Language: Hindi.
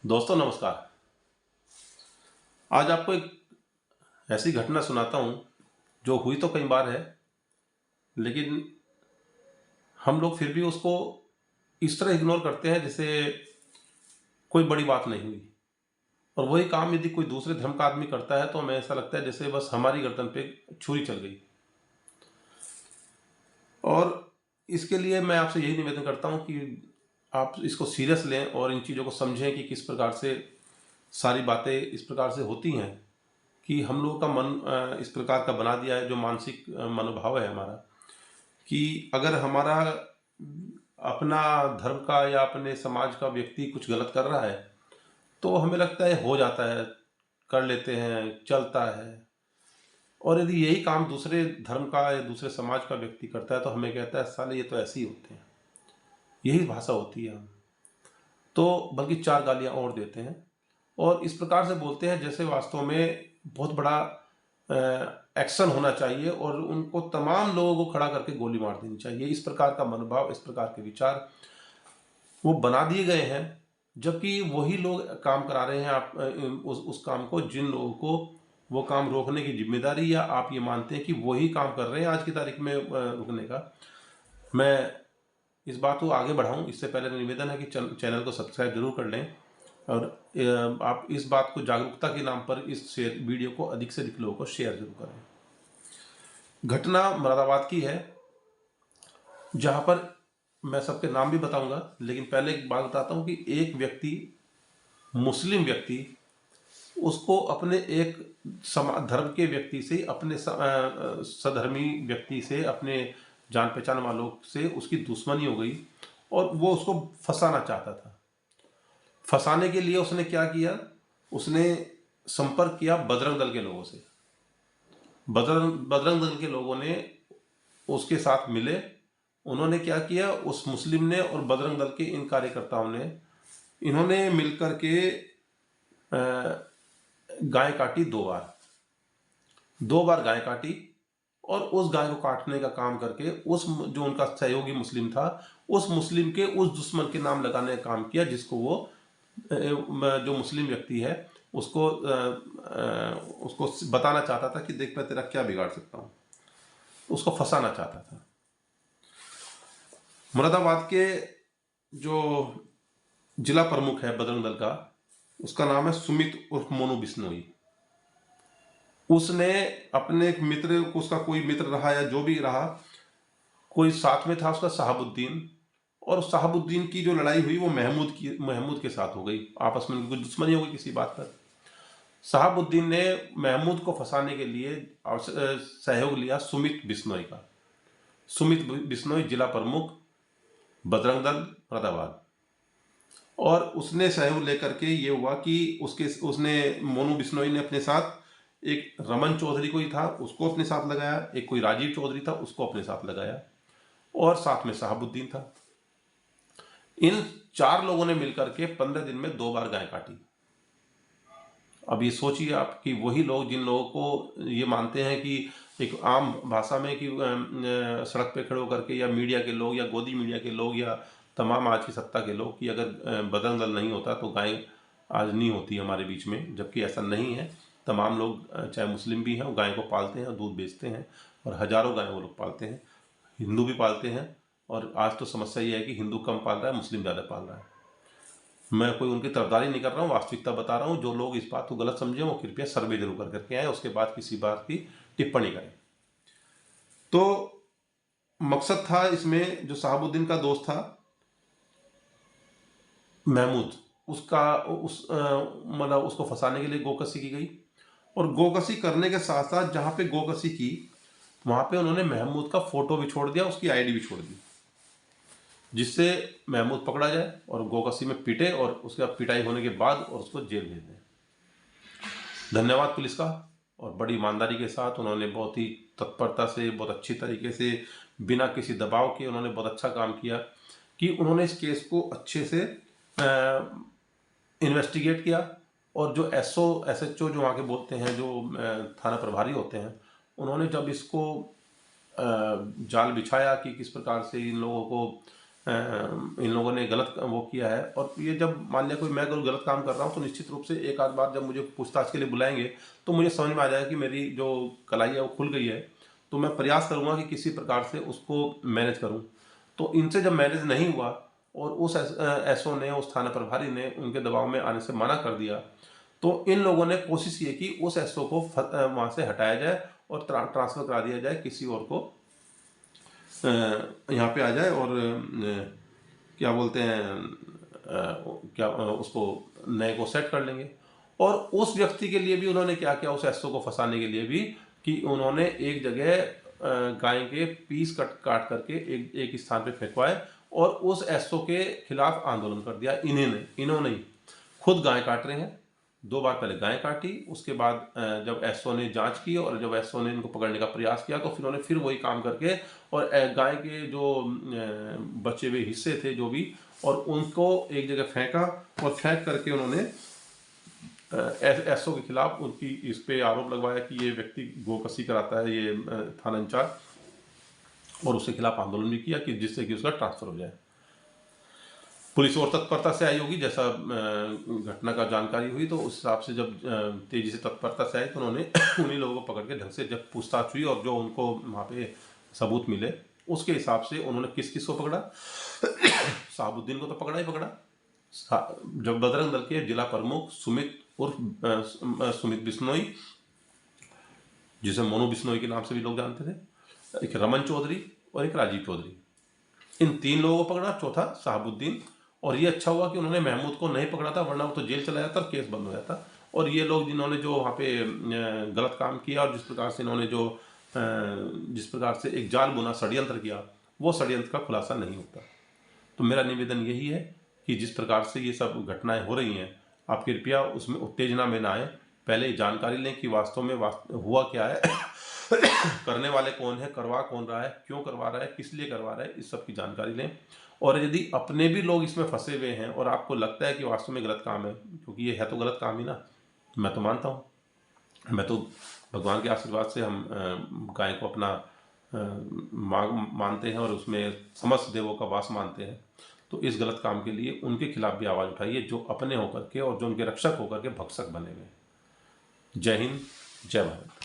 दोस्तों नमस्कार। आज आपको एक ऐसी घटना सुनाता हूँ जो हुई तो कई बार है, लेकिन हम लोग फिर भी उसको इस तरह इग्नोर करते हैं जैसे कोई बड़ी बात नहीं हुई। और वही काम यदि कोई दूसरे धर्म का आदमी करता है तो हमें ऐसा लगता है जैसे बस हमारी गर्दन पे छुरी चल गई। और इसके लिए मैं आपसे यही निवेदन करता हूँ कि आप इसको सीरियस लें और इन चीज़ों को समझें कि किस प्रकार से सारी बातें इस प्रकार से होती हैं कि हम लोगों का मन इस प्रकार का बना दिया है, जो मानसिक मनोभाव है हमारा, कि अगर हमारा अपना धर्म का या अपने समाज का व्यक्ति कुछ गलत कर रहा है तो हमें लगता है हो जाता है, कर लेते हैं, चलता है। और यदि यही काम दूसरे धर्म का या दूसरे समाज का व्यक्ति करता है तो हमें कहता है साले ये तो ऐसे ही होते हैं। यही भाषा होती है। हम तो बल्कि चार गालियां और देते हैं और इस प्रकार से बोलते हैं जैसे वास्तव में बहुत बड़ा एक्शन होना चाहिए और उनको तमाम लोगों को खड़ा करके गोली मार देनी चाहिए। इस प्रकार का मनोभाव, इस प्रकार के विचार वो बना दिए गए हैं, जबकि वही लोग काम करा रहे हैं आप उस काम को, जिन लोगों को वो काम रोकने की जिम्मेदारी या आप ये मानते हैं कि वही काम कर रहे हैं आज की तारीख में रुकने का। मैं इस बात को आगे बढ़ाऊं इससे पहले निवेदन है कि चैनल को सब्सक्राइब जरूर कर लें और आप इस बात को जागरूकता के नाम पर इस वीडियो को अधिक से अधिक लोगों को शेयर जरूर करें। घटना मुरादाबाद की है, जहां पर मैं सबके नाम भी बताऊंगा, लेकिन पहले एक बात बताता हूं कि एक व्यक्ति, मुस्लिम व्यक्ति, उसको अपने एक धर्म के व्यक्ति से, अपने सधर्मी व्यक्ति से, अपने जान पहचान वालों से उसकी दुश्मनी हो गई और वो उसको फंसाना चाहता था। फंसाने के लिए उसने क्या किया, उसने संपर्क किया बजरंग दल के लोगों से। बजरंग दल के लोगों ने उसके साथ मिले। उन्होंने क्या किया, उस मुस्लिम ने और बजरंग दल के इन कार्यकर्ताओं ने, इन्होंने मिलकर के गाय काटी 2 बार। 2 बार गाय काटी और उस गाय को काटने का काम करके उस जो उनका सहयोगी मुस्लिम था, उस मुस्लिम के उस दुश्मन के नाम लगाने का काम किया, जिसको वो जो मुस्लिम व्यक्ति है उसको उसको बताना चाहता था कि देख मैं तेरा क्या बिगाड़ सकता हूँ, उसको फंसाना चाहता था। मुरादाबाद के जो जिला प्रमुख है बजरंग दल का, उसका नाम है सुमित उर्फ मोनू बिश्नोई। उसने अपने एक मित्र को, उसका कोई मित्र रहा या जो भी रहा, कोई साथ में था उसका शहाबुद्दीन, और शहाबुद्दीन की जो लड़ाई हुई वो महमूद के साथ हो गई। आपस में उनकी दुश्मनी हो गई किसी बात पर। शहाबुद्दीन ने महमूद को फंसाने के लिए सहयोग लिया सुमित बिश्नोई का। सुमित बिश्नोई जिला प्रमुख बजरंग दल मुरादाबाद। और उसने सहयोग लेकर के ये हुआ कि उसने मोनू बिश्नोई ने अपने साथ एक रमन चौधरी कोई था उसको अपने साथ लगाया, एक कोई राजीव चौधरी था उसको अपने साथ लगाया, और साथ में शहाबुद्दीन था। इन 4 लोगों ने मिलकर के 15 दिन में 2 बार गाय काटी। अब ये सोचिए आप कि वही लोग जिन लोगों को ये मानते हैं कि एक आम भाषा में कि सड़क पे खड़े होकर के या मीडिया के लोग या गोदी मीडिया के लोग या तमाम आज की सत्ता के लोग कि अगर बजरंग दल नहीं होता तो गाय आज नहीं होती हमारे बीच में, जबकि ऐसा नहीं है। तमाम लोग चाहे मुस्लिम भी हैं वो गाय को पालते हैं और दूध बेचते हैं, और हजारों गाय वो लोग पालते हैं। हिंदू भी पालते हैं, और आज तो समस्या ये है कि हिंदू कम पाल रहा है, मुस्लिम ज़्यादा पाल रहा है। मैं कोई उनकी तरफदारी नहीं कर रहा हूँ, वास्तविकता बता रहा हूँ। जो लोग इस बात को गलत समझें वो कृपया सर्वे जरूर कर करके आए, उसके बाद किसी बात की टिप्पणी करें। तो मकसद था इसमें, जो शहाबुद्दीन का दोस्त था महमूद, उसका मतलब उसको फंसाने के लिए गोकशी की गई। और गोकशी करने के साथ साथ जहाँ पे गोकशी की वहाँ पे उन्होंने महमूद का फोटो भी छोड़ दिया, उसकी आईडी भी छोड़ दी, जिससे महमूद पकड़ा जाए और गोकशी में पीटे और उसके बाद पिटाई होने के बाद और उसको जेल भेज दें। धन्यवाद पुलिस का। और बड़ी ईमानदारी के साथ उन्होंने बहुत ही तत्परता से, बहुत अच्छी तरीके से, बिना किसी दबाव के उन्होंने बहुत अच्छा काम किया कि उन्होंने इस केस को अच्छे से इन्वेस्टिगेट किया। और जो SHO जो वहाँ के बोलते हैं, जो थाना प्रभारी होते हैं, उन्होंने जब इसको जाल बिछाया कि किस प्रकार से इन लोगों को इन लोगों ने गलत वो किया है। और ये जब मान लिया कोई मैं अगर गलत काम कर रहा हूँ तो निश्चित रूप से एक आध बार जब मुझे पूछताछ के लिए बुलाएंगे तो मुझे समझ में आ जाएगा कि मेरी जो कलाई है वो खुल गई है, तो मैं प्रयास करूँगा कि किसी प्रकार से उसको मैनेज करूँ। तो इनसे जब मैनेज नहीं हुआ और उस एसओ ने, उस थाना प्रभारी ने उनके दबाव में आने से मना कर दिया, तो इन लोगों ने कोशिश ये की उस एसओ को वहाँ से हटाया जाए और ट्रांसफ़र करा दिया जाए, किसी और को यहाँ पे आ जाए और क्या बोलते हैं क्या उसको नए को सेट कर लेंगे। और उस व्यक्ति के लिए भी उन्होंने क्या किया, उस एसओ को फंसाने के लिए भी, कि उन्होंने एक जगह गाय के पीस काट करके एक स्थान पे फेंकवाए और उस एसओ के खिलाफ आंदोलन कर दिया। इन्होंने ही खुद गाय काट रहे हैं। 2 बार पहले गाय काटी, उसके बाद जब एसओ ने जांच की और जब एसओ ने इनको पकड़ने का प्रयास किया तो फिर उन्होंने फिर वही काम करके और गाय के जो बचे हुए हिस्से थे जो भी, और उनको एक जगह फेंका और फेंक करके उन्होंने एसओ के खिलाफ उनकी इस पे आरोप लगवाया कि ये व्यक्ति गोकसी कराता है, ये थाना इंचार्ज, और उसके खिलाफ आंदोलन भी किया कि जिससे कि उसका ट्रांसफर हो जाए। पुलिस और तत्परता से आई होगी, जैसा घटना का जानकारी हुई तो उस हिसाब से जब तेजी से तत्परता से आई तो उन्होंने उन्हीं लोगों को पकड़ के ढंग से जब पूछताछ हुई और जो उनको वहाँ पे सबूत मिले उसके हिसाब से उन्होंने किस किस को पकड़ा। शहाबुद्दीन को तो पकड़ा ही पकड़ा। जब बजरंग दल के जिला प्रमुख सुमित उर्फ सुमित बिश्नोई, जिसे मोनू बिश्नोई के नाम से भी लोग जानते थे, एक रमन चौधरी और एक राजीव चौधरी, इन 3 लोगों को पकड़ा, चौथा शहाबुद्दीन। और ये अच्छा हुआ कि उन्होंने महमूद को नहीं पकड़ा था, वरना वो तो जेल चला जाता और केस बंद हो जाता। और ये लोग जिन्होंने जो वहाँ पे गलत काम किया और जिस प्रकार से इन्होंने जिस प्रकार से एक जाल बुना, षड्यंत्र किया, वो षड्यंत्र का खुलासा नहीं होता। तो मेरा निवेदन यही है कि जिस प्रकार से ये सब घटनाएं हो रही हैं, आप कृपया उसमें उत्तेजना में ना आए, पहले जानकारी लें कि वास्तव में हुआ क्या है, करने वाले कौन है, करवा कौन रहा है, क्यों करवा रहा है, किस लिए करवा रहा है, इस सब की जानकारी लें। और यदि अपने भी लोग इसमें फंसे हुए हैं और आपको लगता है कि वास्तव में गलत काम है, क्योंकि ये है तो गलत काम ही ना, मैं तो मानता हूँ, मैं तो भगवान के आशीर्वाद से हम गाय को अपना मानते हैं और उसमें समस्त देवों का वास मानते हैं। तो इस गलत काम के लिए उनके खिलाफ भी आवाज़ उठाइए जो अपने होकर के और जो उनके रक्षक होकर के भक्षक बने हुए। जय हिंद, जय भारत।